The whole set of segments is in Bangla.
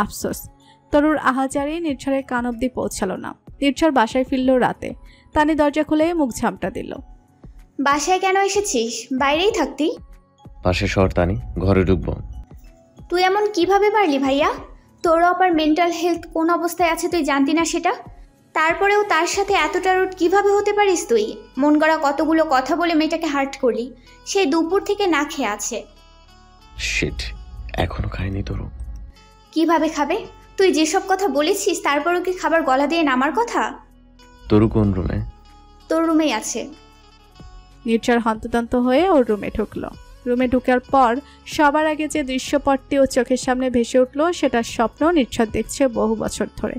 আফসোস, তরুর আহাজারি নির্ঝরের কান অব্দি পৌঁছালো না। নির্ঝর বাসায় ফিরল রাতে। তানি দরজা খুলে মুখ ঝামটা দিল। বাসায় কেন এসেছিস? বাইরেই থাকতি। পাশে সর তানি, ঘরে ঢুকবো। তুই এমন কিভাবে পারলি ভাইয়া? তোর আবার মেন্টাল হেলথ কোন অবস্থায় আছে তুই জানতি না সেটা? তারপরেও তার সাথে এতটা রুট কিভাবে হতে পারিস তুই? মন গড়া কতগুলো কথা বলে মেয়েটাকে হার্ট করলি। সে দুপুর থেকে না খেয়ে আছে। শিট, এখনো খাইনি তরু। কিভাবে খাবে? তুই যেসব কথা বলেছিস তারপরও কি খাবার গলা দিয়ে নামার কথা? তরু কোন রুমে? তোর রুমেই আছে। নির্ঝর হন্তদন্ত হয়ে ওর রুমে ঢুকলো। রুমে ঢুকার পর সবার আগে যে দৃশ্যপটটি ও চোখের সামনে ভেসে উঠলো সেটার স্বপ্ন নির্ঝর দেখছে বহু বছর ধরে।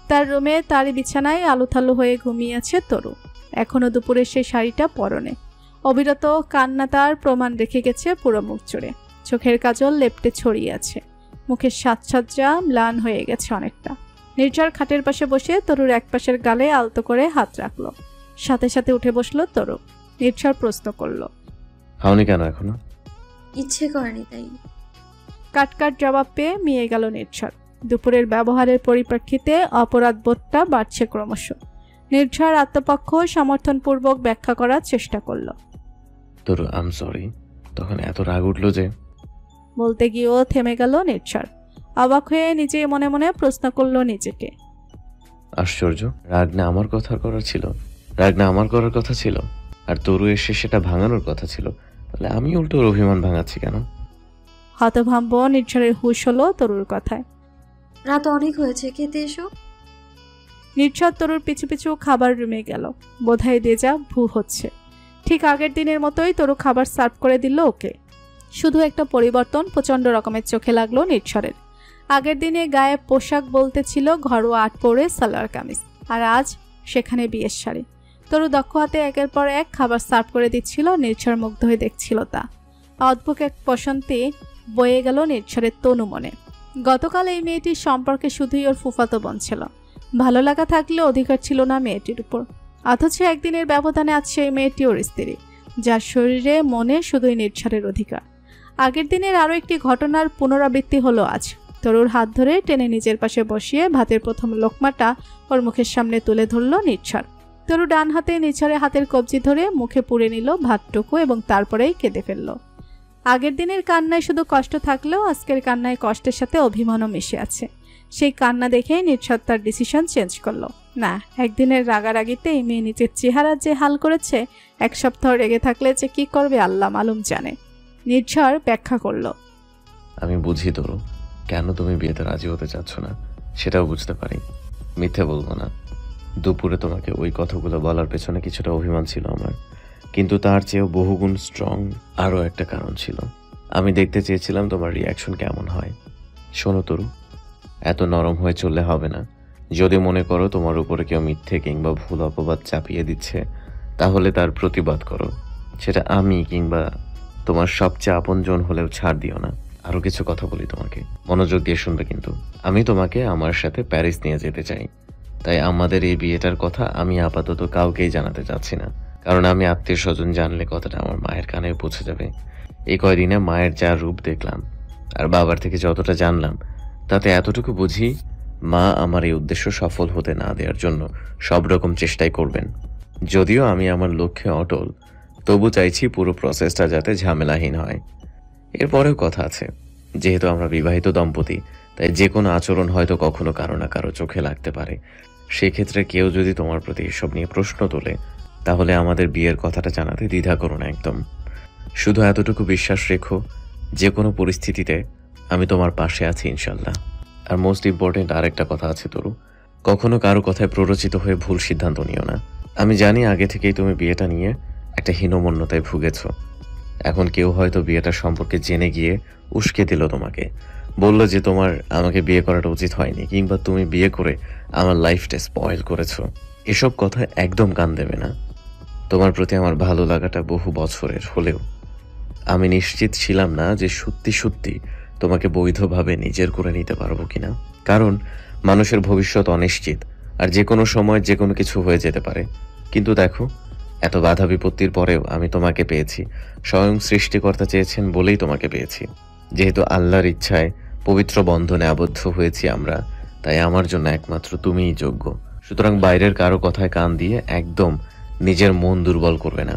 তার রুমে তারই বিছানায় আলুথালু হয়ে ঘুমিয়ে আছে তরু। এখনো দুপুরের সেই শাড়িটা পরনে। অবিরত কান্না তার প্রমাণ রেখে গেছে পুরো মুখ জুড়ে। চোখের কাজল লেপ্টে ছড়িয়ে আছে। মুখের সাজসজ্জা ম্লান হয়ে গেছে অনেকটা। নির্ঝর খাটের পাশে বসে তরুর এক পাশের গালে আলতো করে হাত রাখলো। সাথে সাথে উঠে বসলো তরু। নির্ঝর প্রশ্ন করলো, খাওনি কেন এখনো? ইচ্ছে করেনি তাই। কাটকাট জবাব পেয়ে মিয়ে গেল নির্ঝর। দুপুরের ব্যবহারের পরিপ্রেক্ষিতে অপরাধবোধটা বাড়ছে ক্রমশ। নির্ঝর আত্মপক্ষ সমর্থনপূর্বক ব্যাখ্যা করার চেষ্টা করল। তরু, আম সরি, তখন এত রাগ উঠলো যে। বলতে গিয়েও থেমে গেল নির্ঝর। অবাক হয়ে নিজে মনে মনে প্রশ্ন করল নিজেকে, আশ্চর্য, রাগ না আমার কথা করার ছিল, রাগ না আমার করার কথা ছিল, আর তরু এসে সেটা ভাঙানোর কথা ছিল, তাহলে আমি উল্টো অভিমান ভাঙাচ্ছি কেন? হতভম্ব নির্ঝরের হুঁশ হলো তরুর কথায়। রাত অনেক হয়েছে, খেতে এসো। নির্ঝর তরুর পিছু পিছু খাবার রুমে গেল। বোধহয় দেজা ভু হচ্ছে। ঠিক আগের দিনের মতোই তরু খাবার সার্ভ করে দিল ওকে। শুধু একটা পরিবর্তন প্রচণ্ড রকমের চোখে লাগলো নির্ঝরের। আগের দিনে গায়ে পোশাক বলতে ছিল ঘরোয়া আট পরে সালোয়ার কামিজ, আর আজ সেখানে বিয়ের শাড়ি। তরু দক্ষ হাতে একের পর এক খাবার সার্ভ করে দিচ্ছিল। নির্ঝর মুগ্ধ হয়ে দেখছিল তা। অদ্ভুত এক প্রশান্তি বয়ে গেল নির্ঝরের তনু মনে। গতকাল এই মেয়েটির সম্পর্কে শুধুই ওর ফুফাতো বোন ছিল। ভালো লাগা থাকলে অধিকার ছিল না মেয়েটির উপর। অথচ একদিনের ব্যবধানে আজ সেই মেয়েটি ওর স্ত্রী, যার শরীরে মনে শুধুই নির্ঝরের অধিকার। আগের দিনের আরও একটি ঘটনার পুনরাবৃত্তি হলো আজ। তরুর হাত ধরে টেনে নিজের পাশে বসিয়ে ভাতের প্রথম লোকমাটা ওর মুখের সামনে তুলে ধরল নির্ঝর। তরু ডান হাতে নির্ঝরের হাতের কবজি ধরে মুখে পুড়ে নিল ভাতটুকু এবং তারপরেই কেঁদে ফেলল। আগের দিনের কান্নায় শুধু কষ্ট থাকলেও আজকের কান্নায় কষ্টের সাথে অভিমানও মিশে আছে। সেই কান্না দেখেই নির্ঝর তার ডিসিশন চেঞ্জ করলো। না, একদিনের রাগারাগিতে এই মেয়ে নিজের চেহারা যে হাল করেছে, এক সপ্তাহ রেগে থাকলে যে কি করবে আল্লাহ মালুম জানে। নির্ঝর ব্যাখ্যা করল, আমি বুঝি তরু, কেন তুমি বিয়েতে রাজি হতে চাচ্ছ না, সেটাও বুঝতে পারি। মিথ্যে বলবো না, দুপুরে তোমাকে ওই কথাগুলো বলার পেছনে কিছুটা অভিমান ছিল আমার, কিন্তু তার চেয়েও বহুগুণ স্ট্রং আরও একটা কারণ ছিল। আমি দেখতে চেয়েছিলাম তোমার রিয়াকশন কেমন হয়। শোনো তরু, এত নরম হয়ে চললে হবে না। যদি মনে করো তোমার উপরে কেউ মিথ্যে কিংবা ভুল অপবাদ চাপিয়ে দিচ্ছে, তাহলে তার প্রতিবাদ করো। সেটা আমি কিংবা তোমার সবচেয়ে আপনজন হলেও ছাড় দিও না। আরও কিছু কথা বলি তোমাকে, মনোযোগ দিয়ে শুনবে কিন্তু। আমি তোমাকে আমার সাথে প্যারিস নিয়ে যেতে চাই। তাই আমাদের এই বিয়েটার কথা আমি আপাতত কাউকেই জানাতে চাচ্ছি না, কারণ আমি আত্মীয় স্বজন জানলে কথাটা আমার মায়ের কানেও পৌঁছে যাবে। এই কয়দিনে মায়ের যা রূপ দেখলাম আর বাবার থেকে যতটা জানলাম, তাতে এতটুকু বুঝি মা আমার এই উদ্দেশ্য সফল হতে না দেওয়ার জন্য সব রকম চেষ্টাই করবেন। যদিও আমি আমার লক্ষ্যে অটল, তবু চাইছি পুরো প্রসেসটা যাতে ঝামেলাহীন হয়। এরপরেও কথা আছে, যেহেতু আমরা বিবাহিত দম্পতি, তাই যে কোনো আচরণ হয়তো কখনো কারো না কারো চোখে লাগতে পারে। সেক্ষেত্রে কেউ যদি তোমার প্রতি এসব নিয়ে প্রশ্ন তোলে, তাহলে আমাদের বিয়ের কথাটা জানাতে দ্বিধা করো না একদম। শুধু এতটুকু বিশ্বাস রেখো, যে কোনো পরিস্থিতিতে আমি তোমার পাশে আছি ইনশাল্লাহ। আর মোস্ট ইম্পর্টেন্ট আরেকটা কথা আছে তরু, কখনো কারো কথায় প্ররোচিত হয়ে ভুল সিদ্ধান্ত নিও না। আমি জানি আগে থেকেই তুমি বিয়েটা নিয়ে একটা হীনমন্যতায় ভুগেছ। এখন কেউ হয়তো বিয়েটা সম্পর্কে জেনে গিয়ে উস্কে দিল তোমাকে, বলল যে তোমার আমাকে বিয়ে করাটা উচিত হয়নি, কিংবা তুমি বিয়ে করে আমার লাইফটা স্পয়েল করেছ। এসব কথা একদম কান দেবে না। তোমার প্রতি আমার ভালো লাগাটা বহু বছরের হলেও আমি নিশ্চিত ছিলাম না যে সত্যি সত্যি তোমাকে বৈধভাবে নিজের করে নিতে পারবো কিনা। কারণ মানুষের ভবিষ্যৎ অনিশ্চিত, আর যে কোনো সময় যে কোনো কিছু হয়ে যেতে পারে। কিন্তু দেখো, এত বাধা বিপত্তির পরেও আমি তোমাকে পেয়েছি। স্বয়ং সৃষ্টিকর্তা চেয়েছেন বলেই তোমাকে পেয়েছি। যেহেতু আল্লাহর ইচ্ছায় পবিত্র বন্ধনে আবদ্ধ হয়েছি আমরা, তাই আমার জন্য একমাত্র তুমিই যোগ্য। সুতরাং বাইরের কারো কথায় কান দিয়ে একদম নিজের মন দুর্বল করবে না।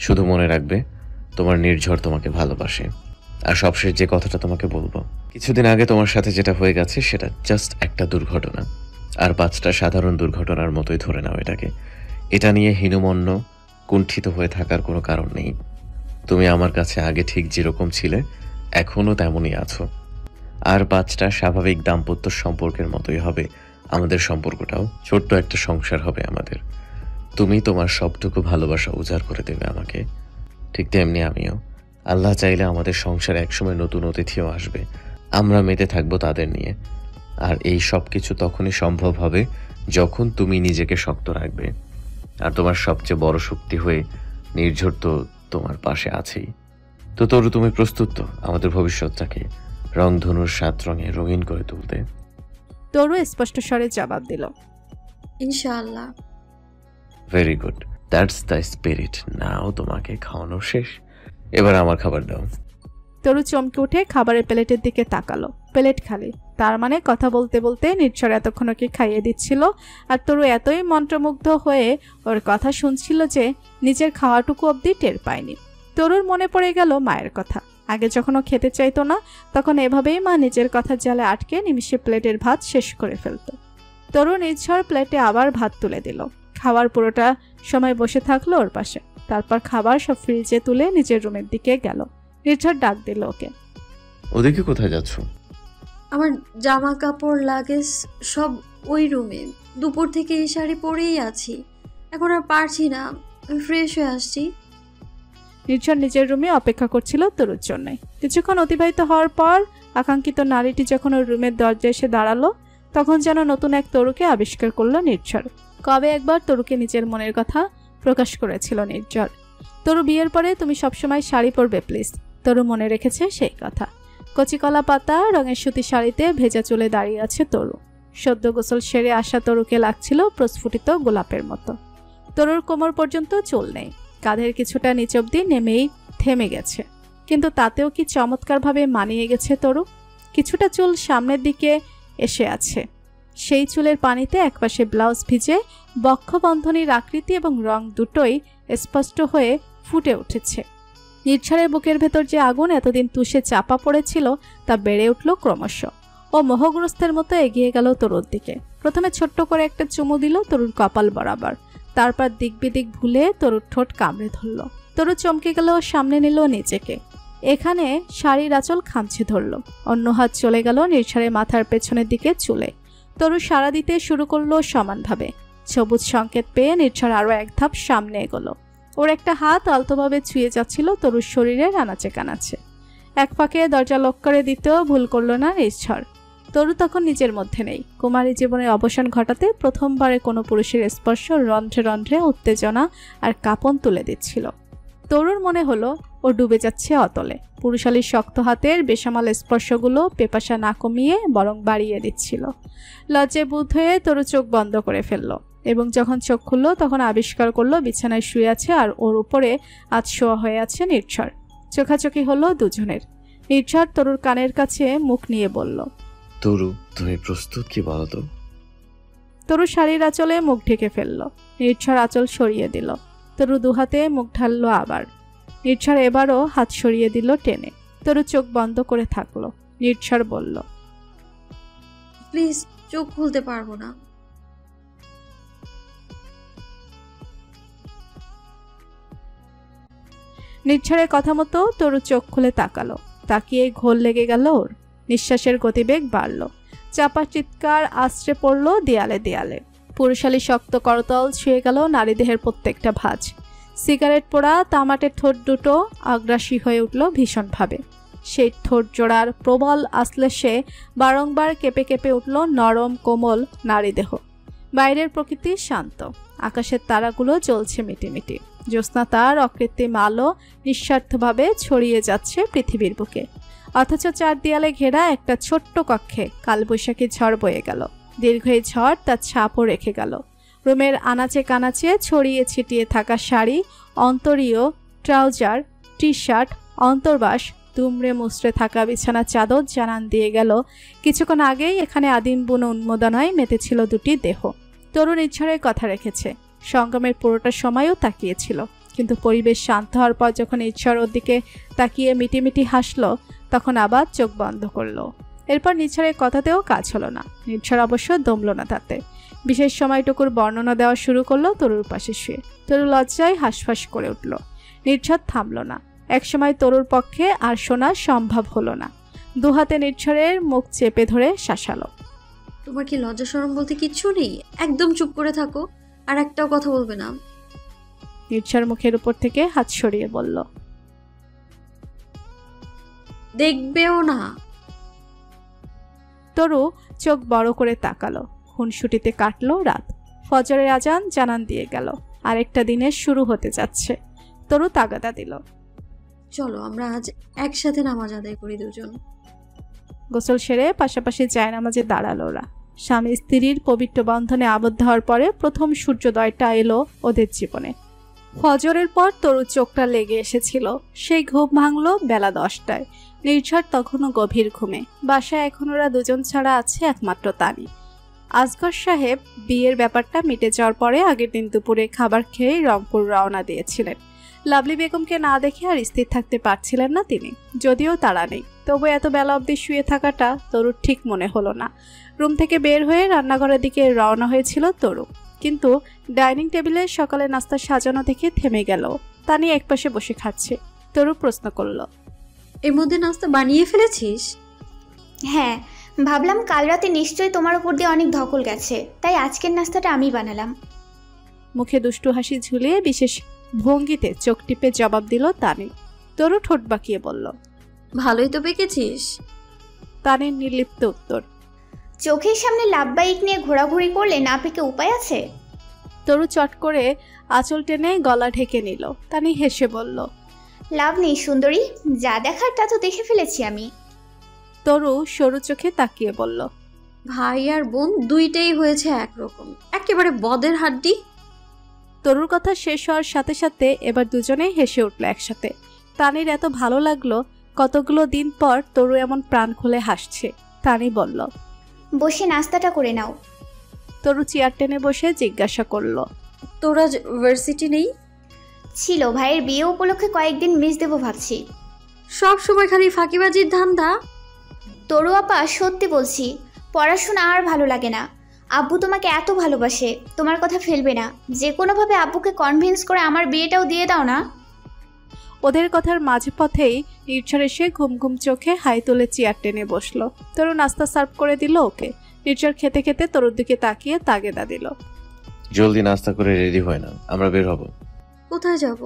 শুধু মনে রাখবে তোমার নির্ঝর তোমাকে ভালোবাসে। আর সবশেষ যে কথাটা তোমাকে বলবো, কিছুদিন আগে তোমার সাথে যেটা হয়ে গেছে সেটা জাস্ট একটা দুর্ঘটনা, আর 5টা সাধারণ দুর্ঘটনার মতোই ধরে নাও এটাকে। এটা নিয়ে হীনমন্য কুণ্ঠিত হয়ে থাকার কোনো কারণ নেই। তুমি আমার কাছে আগে ঠিক যেরকম ছিলে এখনো তেমনই আছো। আর 5টা স্বাভাবিক দাম্পত্য সম্পর্কের মতোই হবে আমাদের সম্পর্কটাও। ছোট্ট একটা সংসার হবে আমাদের। তুমি তোমার সবটুকু ভালোবাসা উজাড় করে দেবে আমাকে, ঠিক তেমনি আমিও। আল্লাহ চাইলে আমাদের সংসারে একসময় নতুন অতিথিও আসবে, আমরা মেতে থাকবো তাদের নিয়ে। আর এই সব কিছু তখনই সম্ভব হবে যখন তুমি নিজেকে শক্ত রাখবে। আর তোমার সবচেয়ে বড় শক্তি হয়ে নির্ঝর তো তোমার পাশে আছেই। তো তরু, তুমি প্রস্তুত তো আমাদের ভবিষ্যৎটাকে রংধনুর 7 রঙে রঙিন করে তুলতে? তরু স্পষ্ট স্বরে জবাব দিল। ইনশাআল্লাহ। Very good, that's the spirit. Now তোমাকে খাওয়ানো শেষ, এবার আমার খাবার দাও। তরু চমকে উঠে খাবারের প্লেটের দিকে তাকালো। প্লেট খালি, তার মানে কথা বলতে বলতে নির্ঝর এতক্ষণ ওকে খাইয়ে দিচ্ছিল। আর তরু এতই মন্ত্রমুগ্ধ হয়ে ওর কথা শুনছিল যে নিজের খাওয়াটুকু অবধি টের পায়নি। তরুর মনে পড়ে গেল মায়ের কথা। আগে যখন ও খেতে চাইতো না, তখন এভাবেই মা নিজের কথার জালে আটকে নিমিষে প্লেটের ভাত শেষ করে ফেলত। তরু নির্ঝর প্লেটে আবার ভাত তুলে দিল। খাওয়ার পুরোটা সময় বসে থাকলো ওর পাশে। তারপর খাবার সব ফ্রিজে তুলে নিজের রুমের দিকে গেল। নির্ঝর ডাক দিল ওকে। ওদিকে কোথায় যাচ্ছ? আমার জামা কাপড় লাগেজ সব ওই রুমে। দুপুর থেকে এই শাড়ি পরেই আছি, এখন আর পারছি না, আমি ফ্রেশ হয়ে আসছি। নির্ঝর নিজের রুমে অপেক্ষা করছিল তরুর জন্য। কিছুক্ষণ অতিবাহিত হওয়ার পর আকাঙ্ক্ষিত নারীটি যখন ওর রুমের দরজায় এসে দাঁড়ালো, তখন যেন নতুন এক তরুকে আবিষ্কার করলো নির্ঝর। কবে একবার তরুকে নিজের মনের কথা প্রকাশ করেছিল নির্ঝর। তরু, বিয়ের পরে তুমি সবসময় শাড়ি পরবে প্লিজ। তরু মনে রেখেছে সেই কথা। কচিকলা পাতা রঙের সুতি শাড়িতে ভেজা চুলে দাঁড়িয়ে আছে তরু। সদ্য গোসল সেরে আসা তরুকে লাগছিল প্রস্ফুটিত গোলাপের মতো। তরুর কোমর পর্যন্ত চুল নেই, কাঁধের কিছুটা নিচ অব্দি নেমেই থেমে গেছে, কিন্তু তাতেও কি চমৎকারভাবে মানিয়ে গেছে তরু। কিছুটা চুল সামনের দিকে এসে আছে, সেই চুলের পানিতে একপাশে ব্লাউজ ভিজে বক্ষবন্ধনীর আকৃতি এবং রং দুটোই স্পষ্ট হয়ে ফুটে উঠেছে। নির্ঝরের বুকের ভেতর যে আগুন এতদিন তুষে চাপা পড়েছিল তা বেড়ে উঠল ক্রমশ। ও মোহগ্রস্তের মতো এগিয়ে গেল তরুর দিকে। প্রথমে ছোট্ট করে একটা চুমু দিল তরুর কপাল বরাবর, তারপর দিক বিদিক ভুলে তরুর ঠোঁট কামড়ে ধরল। তরু চমকে গেল, সামনে নিল নিজেকে। এখানে শাড়ির আঁচল খামছে ধরল। অন্য হাত চলে গেল নির্ঝরের মাথার পেছনের দিকে চুলে। তরু সাড়া দিতে শুরু করলো সমানভাবে। সবুজ সংকেত পেয়ে নির্ঝর আরও এক ধাপ সামনে এগোলো। ওর একটা হাত আলতোভাবে ছুঁয়ে যাচ্ছিল তরুর শরীরের আনাচে কানাচে। এক ফাঁকে দরজা লক করে দিতেও ভুল করল না নির্ঝর। তরু তখন নিজের মধ্যে নেই। কুমারী জীবনের অবসান ঘটাতে প্রথমবারে কোনো পুরুষের স্পর্শ রন্ধ্রে রন্ধ্রে উত্তেজনা আর কাঁপন তুলে দিচ্ছিল। তরুর মনে হলো ও ডুবে যাচ্ছে অতলে। পুরুষালীর শক্ত হাতের বেসামাল স্পর্শগুলো পেপাসা না কমিয়ে বরং বাড়িয়ে দিচ্ছিল। লজ্জায় বুঁদ হয়ে তরু চোখ বন্ধ করে ফেলল, এবং যখন চোখ খুলল তখন আবিষ্কার করলো বিছানায় শুয়ে আছে আর ওর উপরে আধশোয়া হয়ে আছে নির্ঝর। চোখাচোখি হলো দুজনের। নির্ঝর তরুর কানের কাছে মুখ নিয়ে বলল, তরু, তুমি প্রস্তুত কি বলো তো? তরু শাড়ির আঁচলে মুখ ঢেকে ফেলল। নির্ঝর আঁচল সরিয়ে দিল। তরু দুহাতে মুখ ঢালল আবার। নির্ঝর এবারও হাত সরিয়ে দিল টেনে। তরু চোখ বন্ধ করে থাকলো। নির্ঝর বলল, প্লিজ, চোখ খুলতে পারবো না। নির্ঝরের কথা মতো তরু চোখ খুলে তাকালো। তাকিয়ে ঘোর লেগে গেল ওর। নিঃশ্বাসের গতিবেগ বাড়ল। চাপা চিৎকার আশ্রে পড়ল দেয়ালে দেয়ালে। পুরুষালী শক্ত করতল ছুঁয়ে গেল নারীদেহের প্রত্যেকটা ভাঁজ। সিগারেট পোড়া তামাটের ঠোঁট দুটো আগ্রাসী হয়ে উঠল ভীষণভাবে। সেই ঠোঁট জোড়ার প্রবল আশ্লেষে বারংবার কেঁপে কেঁপে উঠল নরম কোমল নারীদেহ। বাইরের প্রকৃতি শান্ত, আকাশের তারাগুলো জ্বলছে মিটিমিটি। জ্যোৎস্না তার অকৃত্রিম আলো নিঃস্বার্থভাবে ছড়িয়ে যাচ্ছে পৃথিবীর বুকে। অথচ চার দেয়ালে ঘেরা একটা ছোট্ট কক্ষে কালবৈশাখী ঝড় বয়ে গেল। দীর্ঘ এই ঝড় তার ছাপও রেখে গেল। রুমের আনাচে কানাচে ছড়িয়ে ছিটিয়ে থাকা শাড়ি, অন্তরীয়, ট্রাউজার, টি শার্ট, অন্তর্বাস, দুমড়ে মুচড়ে থাকা বিছানার চাদর জানান দিয়ে গেল কিছুক্ষণ আগেই এখানে আদিম বুন উন্মোদনায় মেতেছিল দুটি দেহ। তরু নির্ঝরের কথা রেখেছে, সঙ্গমের পুরোটা সময়ও তাকিয়েছিল, কিন্তু পরিবেশ শান্ত হওয়ার পর যখন ঈশ্বর ওর দিকে তাকিয়ে মিটিমিটি হাসলো তখন আবার চোখ বন্ধ করলো। এরপর নির্ঝরের কথাতেও কাজ হলো না। নির্ঝর অবশ্য দমল না তাতে। বিশেষ সময়টুকুর বর্ণনা দেওয়া শুরু করলো তরুর পাশে শুয়ে। তরু লজ্জায় হাঁসফাঁস করে উঠল। নির্ঝর থামল না। একসময় তরুর পক্ষে আর শোনা সম্ভব হলো না। দুহাতে নির্ঝরের মুখ চেপে ধরে শাসালো। তোমার কি লজ্জা শরম বলতে কিচ্ছু নেই? একদম চুপ করে থাকো, আর একটাও কথা বলবে না। নির্ঝর মুখের উপর থেকে হাত সরিয়ে বলল, দেখবেও না। তরু চোখ বড় করে তাকালো। খুনসুটিতে কাটলো রাত। ফজরের আজান জানান দিয়ে গেল আরেকটা দিনের শুরু হতে যাচ্ছে। তরু তাগাদা দিল, চলো আমরা আজ একসাথে নামাজ আদায় করি দুজন। গোসল সেরে পাশাপাশি জায়নামাজে দাঁড়ালো ওরা। স্বামী স্ত্রীর পবিত্র বন্ধনে আবদ্ধ হওয়ার পরে প্রথম সূর্যোদয়টা এলো ওদের জীবনে। ফজরের পর তরু চোখটা লেগে এসেছিল। সেই ঘুম ভাঙল বেলা 10টায়। নির্ঝর তখনও গভীর ঘুমে। বাসায় এখন ওরা দুজন ছাড়া আছে একমাত্র তানি। আসগর সাহেব বিয়ের ব্যাপারটা মিটে যাওয়ার পরে আগের দিন দুপুরে খাবার খেয়ে রংপুর রওনা দিয়েছিলেন। লাভলি বেগমকে না দেখে আর স্থির থাকতে পারছিলেন না তিনি। যদিও তাড়া নেই, তবু এত বেলা অবধি শুয়ে থাকাটা তরুর ঠিক মনে হলো না। রুম থেকে বের হয়ে রান্নাঘরের দিকে রওনা হয়েছিল তরু, কিন্তু ডাইনিং টেবিলে সকালে নাস্তা সাজানো দেখে থেমে গেল। তানি একপাশে বসে খাচ্ছে। তরু প্রশ্ন করল, এর মধ্যে নাস্তা বানিয়ে ফেলেছিস? হ্যাঁ, ভাবলাম কাল রাতে নিশ্চয়ই তোমার উপর দিয়ে অনেক ধকল গেছে, তাই আজকের নাস্তাটা আমি বানালাম। মুখে দুষ্টু হাসি ঝুলিয়ে বিশেষ ভঙ্গিতে চোখ টিপে জবাব দিল তানি। তরু ঠোঁট বাঁকিয়ে বলল, ভালোই তো পেকেছিস। তানির নির্লিপ্ত উত্তর, চোখের সামনে লাভবাহিক নিয়ে ঘোরাঘুরি করলে না পেকে উপায় আছে? তরু চট করে আঁচল টেনে গলা ঢেকে নিল। তানি হেসে বলল, লাভ নেই সুন্দরী, যা দেখার তা তো দেখে ফেলেছি আমি। তরু সরু চোখে তাকিয়ে বলল, ভাই আর বোন দুইটাই হয়েছে একরকম, একেবারে বদের হাড্ডি। তরুর কথা শেষ হওয়ার সাথে সাথে এবার দুজনেই হেসে উঠল একসাথে। তানির এত ভালো লাগলো, কতগুলো দিন পর তরু এমন প্রাণ খুলে হাসছে। তানি বলল, বসে নাস্তাটা করে নাও। তরু চেয়ার টেনে বসে জিজ্ঞাসা করল, তোরা ভার্সিটি নেই? ছিল, ভাইয়ের বিয়ে উপলক্ষে কয়েকদিন মিস দেবো ভাবছি। সব সময় খালি ফাঁকিবাজির ধান্দা। তরু আপা, সত্যি বলছি, পড়াশোনা আর ভালো লাগে না। আব্বু তোমাকে এত ভালোবাসে, তোমার কথা ফেলবে না। যে কোনোভাবে আব্বুকে কনভিন্স করে আমার বিয়েটাও দিয়ে দাও না। ওদের কথার মাঝে পথেই নির্ঝর এসে ঘুম ঘুম চোখে হাই তুলে চেয়ার টেনে বসলো। তরু নাস্তা সার্ভ করে দিল ওকে। নির্ঝর খেতে খেতে তরুর দিকে তাকিয়ে তাগেদা দিল, জলদি নাস্তা করে রেডি হয় না, আমরা বের হব। কোথায় যাব?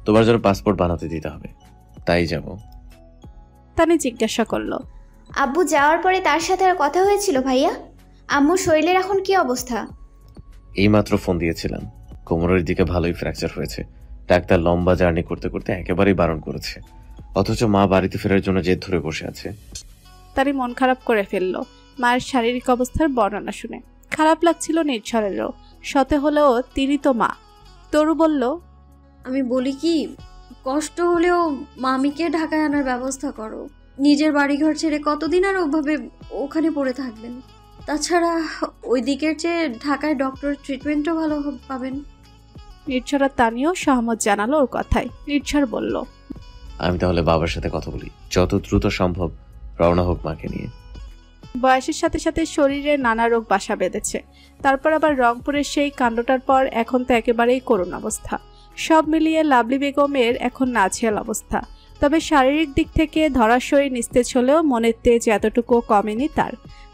তোমার জন্য পাসপোর্ট বানাতে দিতে হবে, তাই যাব। তানি জিজ্ঞাসা করলো, আব্বু যাওয়ার পরে তার সাথে আর কথা হয়েছিল ভাইয়া? আম্মুর শরীরের এখন কি অবস্থা? এইমাত্র ফোন দিয়েছিলাম, কোমরের দিকে ভালোই ফ্র্যাকচার হয়েছে। ডাক্তার লম্বা জার্নি করতে করতে একেবারেই বারণ করেছে, অথচ মা বাড়িতে ফেরার জন্য জেদ ধরে বসে আছে। তারই মন খারাপ করে ফেললো মায়ের শারীরিক অবস্থার বর্ণনা শুনে। খারাপ লাগছিল নির্ঝরেরও, শতে হলেও তিনি তো মা। তরু বলল, আমি বলি কি, কষ্ট হলেও মামিকে ঢাকায় আনার ব্যবস্থা করো। নিজের বাড়িঘর ছেড়ে কতদিন আর ওভাবে ওখানে পড়ে থাকবেন? তাছাড়া ওই দিকের চেয়ে ঢাকায় ডক্টর ট্রিটমেন্টও ভালো পাবেন। নির্ঝর আর তানিও সহমত জানালো ওর কথায়। নির্ঝর বলল, আমি তাহলে বাবার সাথে কথা বলি, যত দ্রুত সম্ভব রওনা হোক মাকে নিয়ে। বয়সের সাথে সাথে শরীরে নানা রোগ বাসা বেঁধেছে। তারপর আবার রংপুরের সেই কাণ্ডটার পর এখন তো একেবারেই করুণ অবস্থা। সব মিলিয়ে লাভলি বেগমের এখন নাজেহাল অবস্থা। তবে শারীরিক দিক থেকে ধরাশয়ী নিস্তেজ হলেও মনের তেজ এতটুকু কমেনি তার।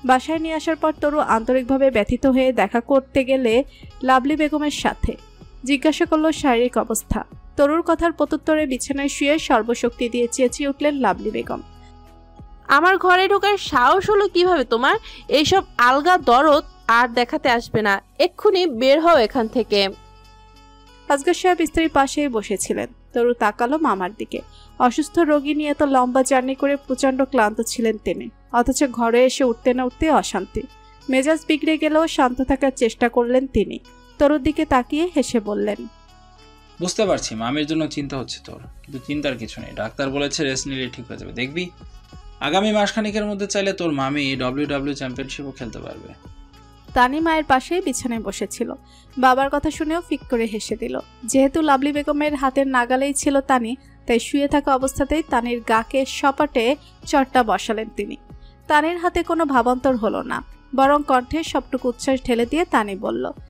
বাসায় নিয়ে আসার পর তরু আন্তরিকভাবে ব্যথিত হয়ে দেখা করতে গেলে লাভলি বেগমের সাথে জিজ্ঞাসা করলো শারীরিক অবস্থা। তরুর কথার প্রত্যুত্তরে বিছানায় শুয়ে সর্বশক্তি দিয়ে চেঁচিয়ে উঠলেন লাভলি বেগম, আমার ঘরে ঢোকার সাহস হলো কিভাবে তোমার? এইসব আলগা দরদ আর দেখাতে আসবে না, এক্ষুনি বের হও এখান থেকে। আসগর সাহেব স্ত্রীর পাশেই বসেছিলেন। তরু তাকালো মামার দিকে। অসুস্থ রোগী নিয়ে এত লম্বা জার্নি করে প্রচণ্ড ক্লান্ত ছিলেন তিনি, অথচ ঘরে এসে উঠতে না উঠতে অশান্তি। মেজাজ বিগড়ে গেলেও শান্ত থাকার চেষ্টা করলেন তিনি। তরুর দিকে তাকিয়ে হেসে বললেন, বুঝতে পারছি মামির জন্য চিন্তা হচ্ছে তোর, কিন্তু চিন্তার কিছু নেই। ডাক্তার বলেছে রেস্ট নিলে ঠিক হয়ে যাবে। দেখবি আগামী মাসখানিকের মধ্যে চাইলে তোর মামি WWE চ্যাম্পিয়নশিপও খেলতে পারবে। তানি মায়ের পাশেই বিছানায় বসেছিল। বাবার কথা শুনেও ফিক করে হেসে দিল। যেহেতু লাভলি বেগমের হাতের নাগালেই ছিল তানি, তাই শুয়ে থাকা অবস্থাতেই তানির গাকে সপাটে চটটা বসালেন তিনি। তানির হাতে কোনো ভাবান্তর হলো না, বরং কণ্ঠে সবটুকু উচ্ছ্বাস ঢেলে দিয়ে তানি বলল,